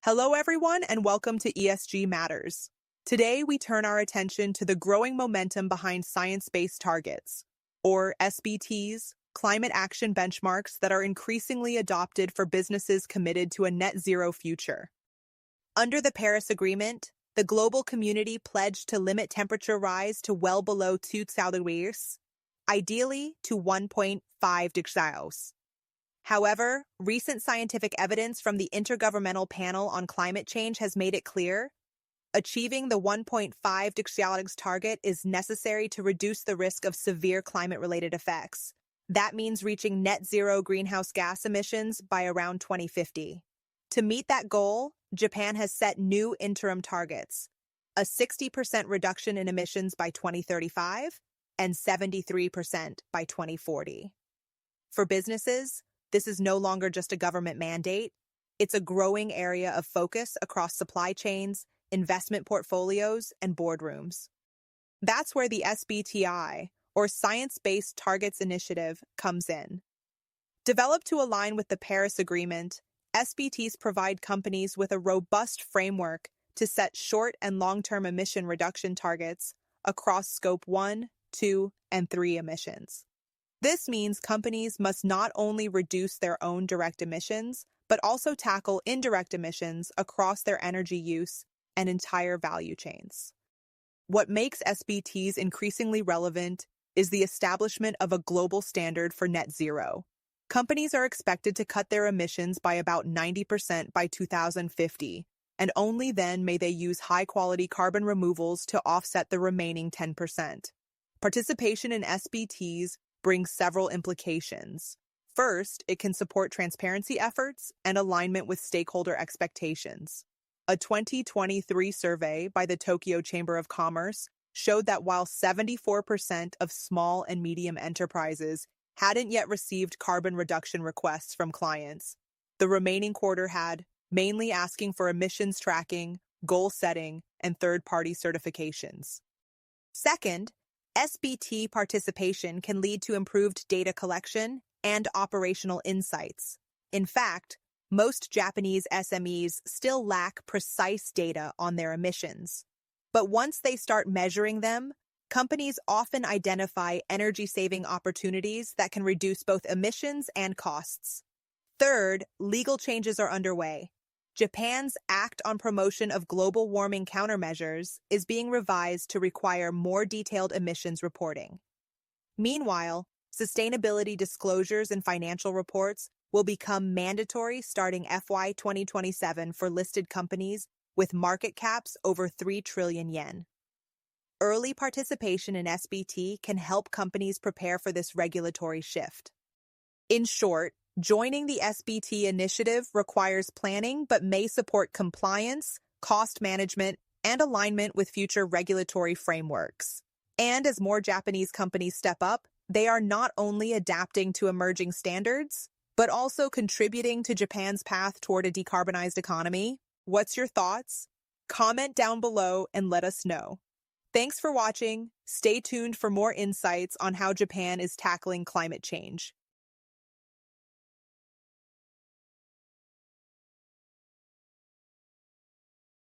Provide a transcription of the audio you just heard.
Hello, everyone, and welcome to ESG Matters. Today, we turn our attention to the growing momentum behind science-based targets, or SBTs, climate action benchmarks that are increasingly adopted for businesses committed to a net zero future. Under the Paris Agreement, the global community pledged to limit temperature rise to well below 2°C, ideally to 1.5 degrees Celsius. However, recent scientific evidence from the Intergovernmental Panel on Climate Change has made it clear achieving the 1.5 degrees Celsius target is necessary to reduce the risk of severe climate-related effects. That means reaching net zero greenhouse gas emissions by around 2050. To meet that goal, Japan has set new interim targets: a 60% reduction in emissions by 2035 and 73% by 2040. For businesses, this is no longer just a government mandate. It's a growing area of focus across supply chains, investment portfolios, and boardrooms. That's where the SBTI, or Science-Based Targets Initiative, comes in. Developed to align with the Paris Agreement, SBTs provide companies with a robust framework to set short and long-term emission reduction targets across Scope 1, 2, and 3 emissions. This means companies must not only reduce their own direct emissions, but also tackle indirect emissions across their energy use and entire value chains. What makes SBTs increasingly relevant is the establishment of a global standard for net zero. Companies are expected to cut their emissions by about 90% by 2050, and only then may they use high-quality carbon removals to offset the remaining 10%. Participation in SBTs brings several implications. First, it can support transparency efforts and alignment with stakeholder expectations. A 2023 survey by the Tokyo Chamber of Commerce showed that while 74% of small and medium enterprises hadn't yet received carbon reduction requests from clients, the remaining quarter had, mainly asking for emissions tracking, goal setting, and third-party certifications. Second, SBT participation can lead to improved data collection and operational insights. In fact, most Japanese SMEs still lack precise data on their emissions. But once they start measuring them, companies often identify energy-saving opportunities that can reduce both emissions and costs. Third, legal changes are underway. Japan's Act on Promotion of Global Warming Countermeasures is being revised to require more detailed emissions reporting. Meanwhile, sustainability disclosures and financial reports will become mandatory starting FY 2027 for listed companies with market caps over 3 trillion yen. Early participation in SBT can help companies prepare for this regulatory shift. In short, joining the SBT initiative requires planning but may support compliance, cost management, and alignment with future regulatory frameworks. And as more Japanese companies step up, they are not only adapting to emerging standards, but also contributing to Japan's path toward a decarbonized economy. What's your thoughts? Comment down below and let us know. Thanks for watching. Stay tuned for more insights on how Japan is tackling climate change.